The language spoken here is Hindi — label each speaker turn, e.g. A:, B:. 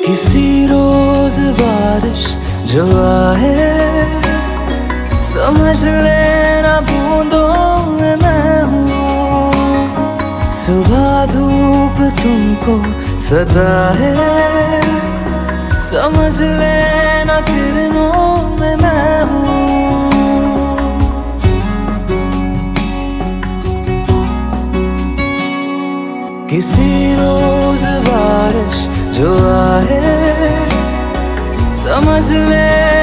A: किसी रोज बारिश जो आए, समझ लेना बूंदों में मैं हूँ। सुबह धूप तुमको सदा है, समझ लेना किरणों में मैं हूँ। किसी रोज बारिश जो आए, समझ ले